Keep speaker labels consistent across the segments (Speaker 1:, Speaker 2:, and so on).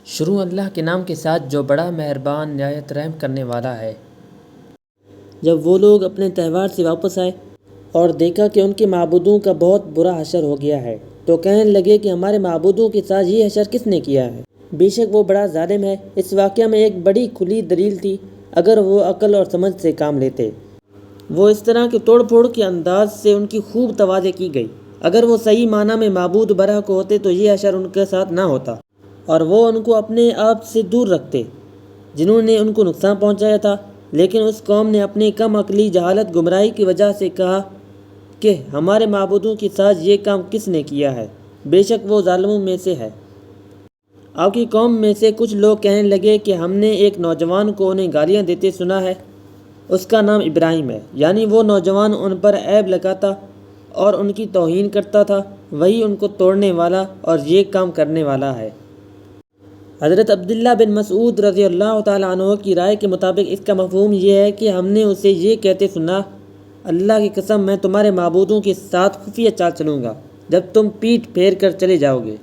Speaker 1: شروع اللہ کے نام کے ساتھ جو بڑا مہربان نہایت رحم کرنے والا ہے۔
Speaker 2: جب وہ لوگ اپنے تہوار سے واپس آئے اور دیکھا کہ ان کے معبودوں کا بہت برا حشر ہو گیا ہے تو کہنے لگے کہ ہمارے معبودوں کے ساتھ یہ حشر کس نے کیا ہے؟ بے شک وہ بڑا ظالم ہے۔ اس واقعہ میں ایک بڑی کھلی دلیل تھی اگر وہ عقل اور سمجھ سے کام لیتے۔ وہ اس طرح کے توڑ پھوڑ کے انداز سے ان کی خوب توازی کی گئی۔ اگر وہ صحیح معنی میں معبود برحق ہوتے تو یہ حشر ان کے ساتھ نہ ہوتا اور وہ ان کو اپنے آپ سے دور رکھتے جنہوں نے ان کو نقصان پہنچایا تھا۔ لیکن اس قوم نے اپنی کم عقلی، جہالت، گمراہی کی وجہ سے کہا کہ ہمارے معبودوں کے ساتھ یہ کام کس نے کیا ہے؟ بے شک وہ ظالموں میں سے ہے۔ آپ کی قوم میں سے کچھ لوگ کہنے لگے کہ ہم نے ایک نوجوان کو انہیں گالیاں دیتے سنا ہے، اس کا نام ابراہیم ہے، یعنی وہ نوجوان ان پر عیب لگاتا اور ان کی توہین کرتا تھا، وہی ان کو توڑنے والا اور یہ کام کرنے والا ہے۔ حضرت عبداللہ بن مسعود رضی اللہ تعالیٰ عنہ کی رائے کے مطابق اس کا مفہوم یہ ہے کہ ہم نے اسے یہ کہتے سنا، اللہ کی قسم میں تمہارے معبودوں کے ساتھ خفیہ چال چلوں گا جب تم پیٹھ پھیر کر چلے جاؤ گے۔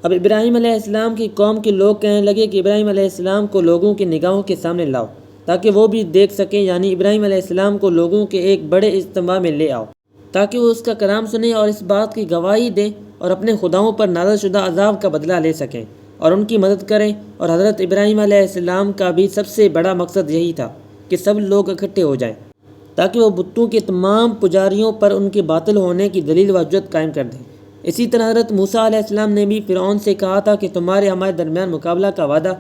Speaker 2: اب ابراہیم علیہ السلام کی قوم کے لوگ کہنے لگے کہ ابراہیم علیہ السلام کو لوگوں کی نگاہوں کے سامنے لاؤ تاکہ وہ بھی دیکھ سکیں، یعنی ابراہیم علیہ السلام کو لوگوں کے ایک بڑے اجتماع میں لے آؤ تاکہ وہ اس کا کلام سنیں اور اس بات کی گواہی دیں اور اپنے خداؤں پر نازل شدہ عذاب کا بدلہ لے سکیں اور ان کی مدد کریں۔ اور حضرت ابراہیم علیہ السلام کا بھی سب سے بڑا مقصد یہی تھا کہ سب لوگ اکٹھے ہو جائیں تاکہ وہ بتوں کے تمام پجاریوں پر ان کے باطل ہونے کی دلیل و حجت قائم کر دیں۔ اسی طرح حضرت موسیٰ علیہ السلام نے بھی فرعون سے کہا تھا کہ تمہارے ہمارے درمیان مقابلہ کا وعدہ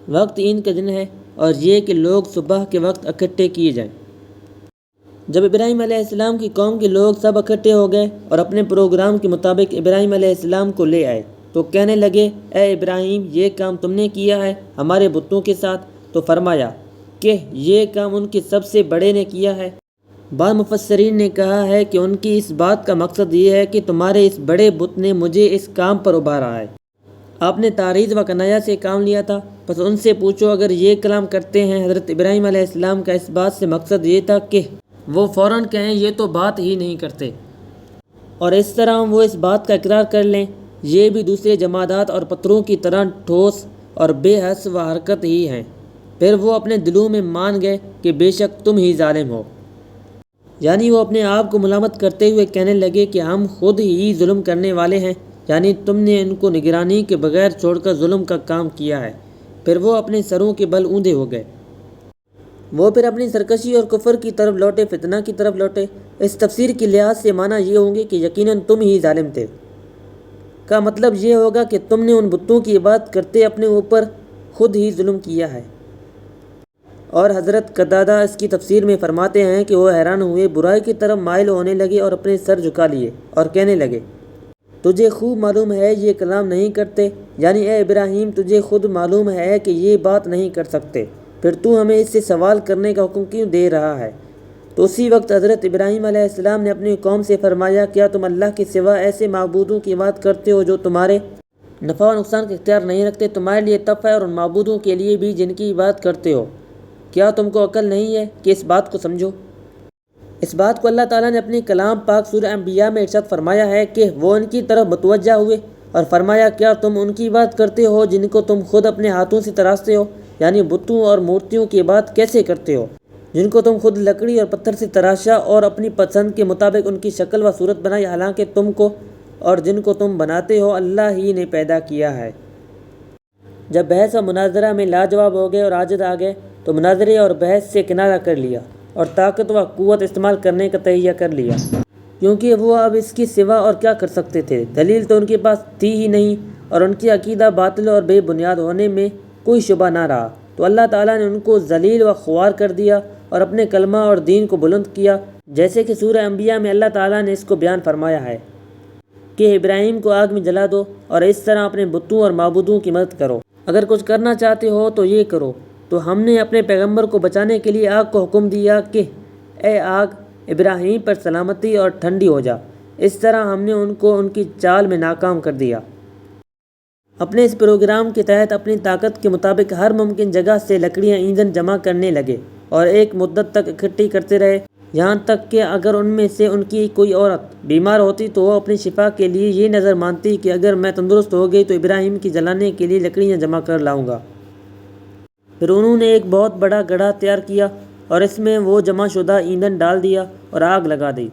Speaker 2: وقت عید کا دن ہے اور یہ کہ لوگ صبح کے وقت اکٹھے کیے جائیں۔ جب ابراہیم علیہ السلام کی قوم کے لوگ سب اکٹھے ہو گئے اور اپنے پروگرام کے مطابق ابراہیم علیہ السلام کو لے آئے تو کہنے لگے، اے ابراہیم، یہ کام تم نے کیا ہے ہمارے بتوں کے ساتھ؟ تو فرمایا کہ یہ کام ان کے سب سے بڑے نے کیا ہے۔ بعض مفسرین نے کہا ہے کہ ان کی اس بات کا مقصد یہ ہے کہ تمہارے اس بڑے بت نے مجھے اس کام پر ابھارا ہے۔ آپ نے تعریض و کنایہ سے کام لیا تھا، بس ان سے پوچھو اگر یہ کلام کرتے ہیں۔ حضرت ابراہیم علیہ السلام کا اس بات سے مقصد یہ تھا کہ وہ فوراً کہیں یہ تو بات ہی نہیں کرتے، اور اس طرح وہ اس بات کا اقرار کر لیں یہ بھی دوسرے جمادات اور پتھروں کی طرح ٹھوس اور بے حس و حرکت ہی ہیں۔ پھر وہ اپنے دلوں میں مان گئے کہ بے شک تم ہی ظالم ہو، یعنی وہ اپنے آپ کو ملامت کرتے ہوئے کہنے لگے کہ ہم خود ہی ظلم کرنے والے ہیں، یعنی تم نے ان کو نگرانی کے بغیر چھوڑ کر ظلم کا کام کیا ہے۔ پھر وہ اپنے سروں کے بل اونھے ہو گئے۔ وہ پھر اپنی سرکشی اور کفر کی طرف لوٹے، فتنہ کی طرف لوٹے۔ اس تفسیر کے لحاظ سے معنی یہ ہوں گے کہ یقیناً تم ہی ظالم تھے کا مطلب یہ ہوگا کہ تم نے ان بتوں کی عبادت کرتے اپنے اوپر خود ہی ظلم کیا ہے۔ اور حضرت قتادہ اس کی تفسیر میں فرماتے ہیں کہ وہ حیران ہوئے، برائی کی طرف مائل ہونے لگے اور اپنے سر جھکا لیے اور کہنے لگے، تجھے خوب معلوم ہے یہ کلام نہیں کرتے، یعنی اے ابراہیم تجھے خود معلوم ہے کہ یہ بات نہیں کر سکتے، پھر تو ہمیں اس سے سوال کرنے کا حکم کیوں دے رہا ہے؟ تو اسی وقت حضرت ابراہیم علیہ السلام نے اپنی قوم سے فرمایا، کیا تم اللہ کے سوا ایسے معبودوں کی عبادت کرتے ہو جو تمہارے نفع و نقصان کا اختیار نہیں رکھتے؟ تمہارے لیے تف ہے اور ان معبودوں کے لیے بھی جن کی عبادت کرتے ہو۔ کیا تم کو عقل نہیں ہے کہ اس بات کو سمجھو؟ اس بات کو اللہ تعالیٰ نے اپنی کلام پاک سورہ انبیاء میں ارشاد فرمایا ہے کہ وہ ان کی طرف متوجہ ہوئے اور فرمایا، کیا تم ان کی عبادت کرتے ہو جن کو تم خود اپنے ہاتھوں سے تراشتے ہو؟ یعنی بتوں اور مورتیوں کی عبادت کیسے کرتے ہو جن کو تم خود لکڑی اور پتھر سے تراشا اور اپنی پسند کے مطابق ان کی شکل و صورت بنائی، حالانکہ تم کو اور جن کو تم بناتے ہو اللہ ہی نے پیدا کیا ہے۔ جب بحث و مناظرہ میں لاجواب ہو گئے اور عاجز آ گئے تو مناظرے اور بحث سے کنارہ کر لیا اور طاقت و قوت استعمال کرنے کا تہیہ کر لیا، کیونکہ وہ اب اس کی سوا اور کیا کر سکتے تھے؟ دلیل تو ان کے پاس تھی ہی نہیں اور ان کی عقیدہ باطل اور بے بنیاد ہونے میں کوئی شبہ نہ رہا، تو اللہ تعالیٰ نے ان کو ذلیل و خوار کر دیا اور اپنے کلمہ اور دین کو بلند کیا، جیسے کہ سورہ انبیاء میں اللہ تعالیٰ نے اس کو بیان فرمایا ہے کہ ابراہیم کو آگ میں جلا دو اور اس طرح اپنے بتوں اور معبودوں کی مدد کرو، اگر کچھ کرنا چاہتے ہو تو یہ کرو۔ تو ہم نے اپنے پیغمبر کو بچانے کے لیے آگ کو حکم دیا کہ اے آگ ابراہیم پر سلامتی اور ٹھنڈی ہو جا۔ اس طرح ہم نے ان کو ان کی چال میں ناکام کر دیا۔ اپنے اس پروگرام کے تحت اپنی طاقت کے مطابق ہر ممکن جگہ سے لکڑیاں ایندھن جمع کرنے لگے اور ایک مدت تک اکٹھی کرتے رہے۔ یہاں تک کہ اگر ان میں سے ان کی کوئی عورت بیمار ہوتی تو وہ اپنی شفا کے لیے یہ نظر مانتی کہ اگر میں تندرست ہو گئی تو ابراہیم کی جلانے کے لیے لکڑیاں جمع کر لاؤں گا۔ پھر انہوں نے ایک بہت بڑا گڑھا تیار کیا اور اس میں وہ جمع شدہ ایندھن ڈال دیا اور آگ لگا دی۔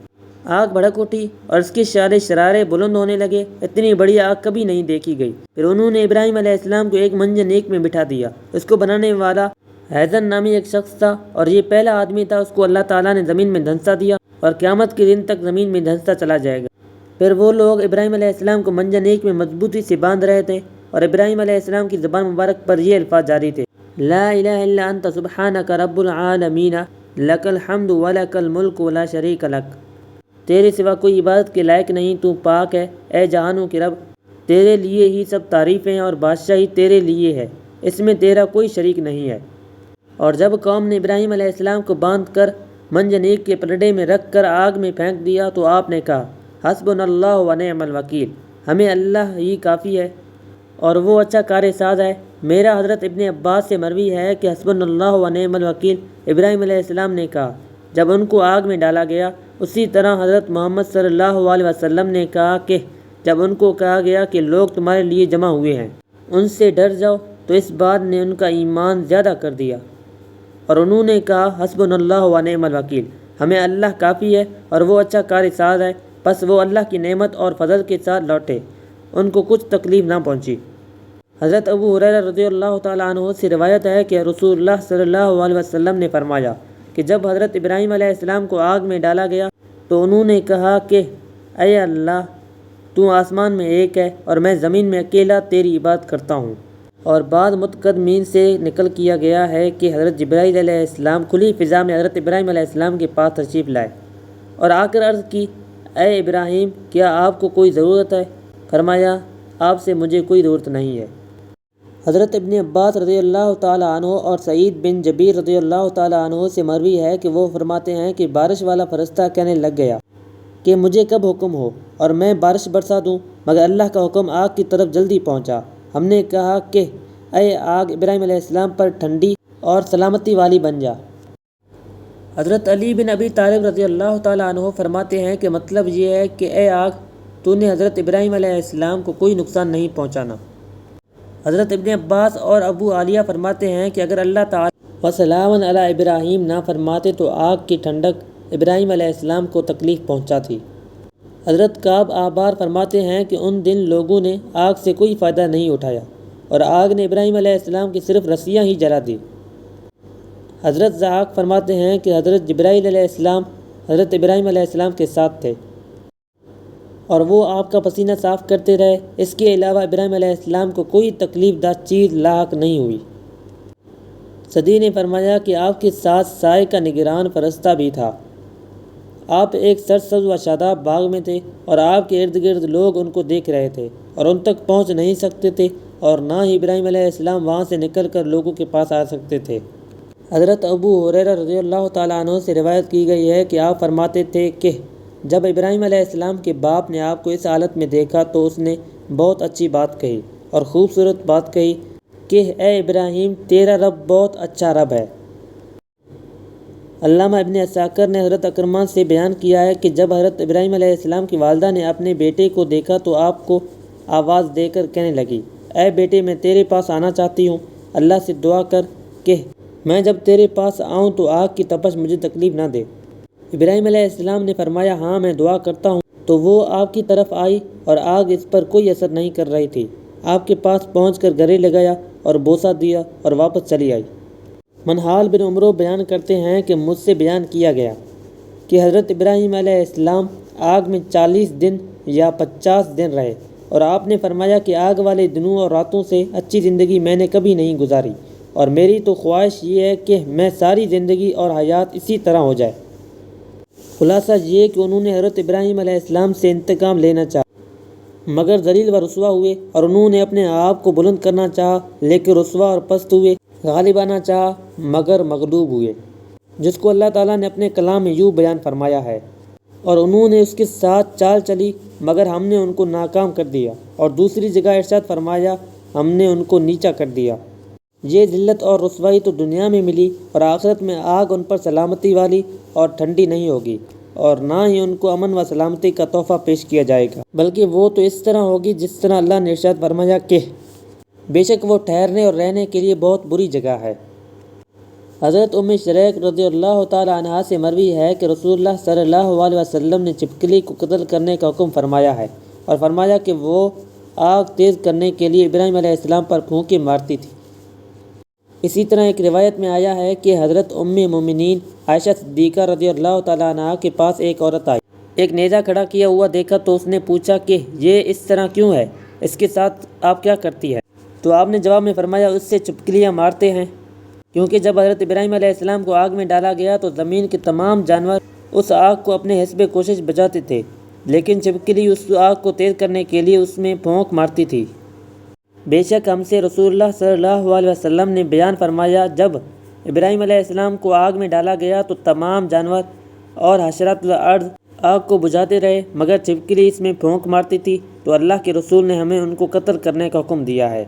Speaker 2: آگ بھڑک اٹھی اور اس کے شرارے بلند ہونے لگے، اتنی بڑی آگ کبھی نہیں دیکھی گئی۔ پھر انہوں نے ابراہیم علیہ السلام کو ایک منجنیق میں بٹھا دیا۔ اس کو بنانے والا حیزن نامی ایک شخص تھا اور یہ پہلا آدمی تھا۔ اس کو اللہ تعالیٰ نے زمین میں دھنسا دیا اور قیامت کے دن تک زمین میں دھنستا چلا جائے گا۔ پھر وہ لوگ ابراہیم علیہ السلام کو منجنیق میں مضبوطی سے باندھ رہے تھے اور ابراہیم علیہ السلام کی زبان مبارک پر یہ الفاظ جاری تھے: لا الہ الا انت سبحانک رب العالمین لک الحمد ولک الملک ولا شریک لک۔ تیرے سوا کوئی عبادت کے لائق نہیں، تو پاک ہے اے جہانوں کے رب، تیرے لیے ہی سب تعریفیں اور بادشاہی تیرے لیے ہے، اس میں تیرا کوئی شریک نہیں ہے۔ اور جب قوم نے ابراہیم علیہ السلام کو باندھ کر منجنیق کے پلڑے میں رکھ کر آگ میں پھینک دیا تو آپ نے کہا: حسبنا اللہ و نعم الوکیل، ہمیں اللہ ہی کافی ہے اور وہ اچھا کار ساز ہے۔ میرا حضرت ابن عباس سے مروی ہے کہ حسبنا اللہ و نعم الوکیل ابراہیم علیہ السلام نے کہا جب ان کو آگ میں ڈالا گیا، اسی طرح حضرت محمد صلی اللہ علیہ وسلم نے کہا کہ جب ان کو کہا گیا کہ لوگ تمہارے لیے جمع ہوئے ہیں، ان سے ڈر جاؤ، تو اس بات نے ان کا ایمان زیادہ کر دیا اور انہوں نے کہا: حسبنا اللہ و نعم الوکیل، ہمیں اللہ کافی ہے اور وہ اچھا کار ساز ہے۔ پس وہ اللہ کی نعمت اور فضل کے ساتھ لوٹے، ان کو کچھ تکلیف نہ پہنچی۔ حضرت ابو ہریرہ رضی اللہ تعالیٰ عنہ سے روایت ہے کہ رسول اللہ صلی اللہ علیہ وسلم نے فرمایا کہ جب حضرت ابراہیم علیہ السلام کو آگ میں ڈالا گیا تو انہوں نے کہا کہ اے اللہ، تو آسمان میں ایک ہے اور میں زمین میں اکیلا تیری عبادت کرتا ہوں۔ اور بعض متقدمین سے نقل کیا گیا ہے کہ حضرت جبرائیل علیہ السلام کھلی فضا میں حضرت ابراہیم علیہ السلام کے پاس تشریف لائے اور آ کر عرض کی: اے ابراہیم، کیا آپ کو کوئی ضرورت ہے؟ فرمایا: آپ سے مجھے کوئی ضرورت نہیں ہے۔ حضرت ابن عباس رضی اللہ تعالیٰ عنہ اور سعید بن جبیر رضی اللہ تعالیٰ عنہ سے مروی ہے کہ وہ فرماتے ہیں کہ بارش والا فرشتہ کہنے لگ گیا کہ مجھے کب حکم ہو اور میں بارش برسا دوں، مگر اللہ کا حکم آگ کی طرف جلدی پہنچا۔ ہم نے کہا کہ اے آگ، ابراہیم علیہ السلام پر ٹھنڈی اور سلامتی والی بن جا۔ حضرت علی بن ابی طالب رضی اللہ تعالیٰ عنہ فرماتے ہیں کہ مطلب یہ ہے کہ اے آگ، تو نے حضرت ابراہیم علیہ السلام کو کوئی نقصان نہیں پہنچانا۔ حضرت ابن عباس اور ابو عالیہ فرماتے ہیں کہ اگر اللہ تعالیٰ وسلام علی ابراہیم نہ فرماتے تو آگ کی ٹھنڈک ابراہیم علیہ السلام کو تکلیف پہنچاتی۔ حضرت کعب آبار فرماتے ہیں کہ ان دن لوگوں نے آگ سے کوئی فائدہ نہیں اٹھایا اور آگ نے ابراہیم علیہ السلام کی صرف رسیاں ہی جلا دی۔ حضرت ضحاک فرماتے ہیں کہ حضرت جبرائیل علیہ السلام حضرت ابراہیم علیہ السلام کے ساتھ تھے اور وہ آپ کا پسینہ صاف کرتے رہے، اس کے علاوہ ابراہیم علیہ السلام کو کوئی تکلیف دہ چیز لاحق نہیں ہوئی۔ صدی نے فرمایا کہ آپ کے ساتھ سائے کا نگران فرشتہ بھی تھا۔ آپ ایک سرسبز و شاداب باغ میں تھے اور آپ کے ارد گرد لوگ ان کو دیکھ رہے تھے اور ان تک پہنچ نہیں سکتے تھے اور نہ ہی ابراہیم علیہ السلام وہاں سے نکل کر لوگوں کے پاس آ سکتے تھے۔ حضرت ابو ہریرہ رضی اللہ تعالیٰ عنہ سے روایت کی گئی ہے کہ آپ فرماتے تھے کہ جب ابراہیم علیہ السلام کے باپ نے آپ کو اس حالت میں دیکھا تو اس نے بہت اچھی بات کہی اور خوبصورت بات کہی کہ اے ابراہیم، تیرا رب بہت اچھا رب ہے۔ علامہ ابن عساکر نے حضرت اکرمہ سے بیان کیا ہے کہ جب حضرت ابراہیم علیہ السلام کی والدہ نے اپنے بیٹے کو دیکھا تو آپ کو آواز دے کر کہنے لگی: اے بیٹے، میں تیرے پاس آنا چاہتی ہوں، اللہ سے دعا کر کہ میں جب تیرے پاس آؤں تو آگ کی تپش مجھے تکلیف نہ دے۔ ابراہیم علیہ السلام نے فرمایا: ہاں، میں دعا کرتا ہوں۔ تو وہ آپ کی طرف آئی اور آگ اس پر کوئی اثر نہیں کر رہی تھی۔ آپ کے پاس پہنچ کر گلے لگایا اور بوسہ دیا اور واپس چلی آئی۔ منہال بن عمرو بیان کرتے ہیں کہ مجھ سے بیان کیا گیا کہ حضرت ابراہیم علیہ السلام آگ میں 40 دن یا 50 دن رہے اور آپ نے فرمایا کہ آگ والے دنوں اور راتوں سے اچھی زندگی میں نے کبھی نہیں گزاری اور میری تو خواہش یہ ہے کہ میں ساری زندگی اور حیات اسی طرح ہو جائے۔ خلاصہ یہ کہ انہوں نے حضرت ابراہیم علیہ السلام سے انتقام لینا چاہا مگر ذلیل و رسوا ہوئے، اور انہوں نے اپنے آپ کو بلند کرنا چاہا لیکن رسوا اور پست ہوئے، غالب آنا چاہا مگر مغلوب ہوئے، جس کو اللہ تعالیٰ نے اپنے کلام میں یوں بیان فرمایا ہے: اور انہوں نے اس کے ساتھ چال چلی مگر ہم نے ان کو ناکام کر دیا، اور دوسری جگہ ارشاد فرمایا: ہم نے ان کو نیچا کر دیا۔ یہ ذلت اور رسوائی تو دنیا میں ملی، اور آخرت میں آگ ان پر سلامتی والی اور ٹھنڈی نہیں ہوگی، اور نہ ہی ان کو امن و سلامتی کا تحفہ پیش کیا جائے گا، بلکہ وہ تو اس طرح ہوگی جس طرح اللہ نے ارشاد فرمایا کہ بے شک وہ ٹھہرنے اور رہنے کے لیے بہت بری جگہ ہے۔ حضرت ام شریک رضی اللہ تعالی عنہا سے مروی ہے کہ رسول اللہ صلی اللہ علیہ وسلم نے چھپکلی کو قتل کرنے کا حکم فرمایا ہے، اور فرمایا کہ وہ آگ تیز کرنے کے لیے ابراہیم علیہ السلام پر پھونکے مارتی تھی۔ اسی طرح ایک روایت میں آیا ہے کہ حضرت ام مومنین عائشہ صدیقہ رضی اللہ تعالی عنہا کے پاس ایک عورت آئی، ایک نیزہ کھڑا کیا ہوا دیکھا تو اس نے پوچھا کہ یہ اس طرح کیوں ہے، اس کے ساتھ آپ کیا کرتی ہے؟ تو آپ نے جواب میں فرمایا اس سے چھپکلیاں مارتے ہیں، کیونکہ جب حضرت ابراہیم علیہ السلام کو آگ میں ڈالا گیا تو زمین کے تمام جانور اس آگ کو اپنے حسب کوشش بجھاتے تھے، لیکن چھپکلی اس آگ کو تیز کرنے کے لیے اس میں پھونک مارتی تھی۔ بے شک ہم سے رسول اللہ صلی اللہ علیہ وسلم نے بیان فرمایا، جب ابراہیم علیہ السلام کو آگ میں ڈالا گیا تو تمام جانور اور حشرات الارض آگ کو بجھاتے رہے، مگر چھپکلی اس میں پھونک مارتی تھی، تو اللہ کے رسول نے ہمیں ان کو قتل کرنے کا حکم دیا ہے۔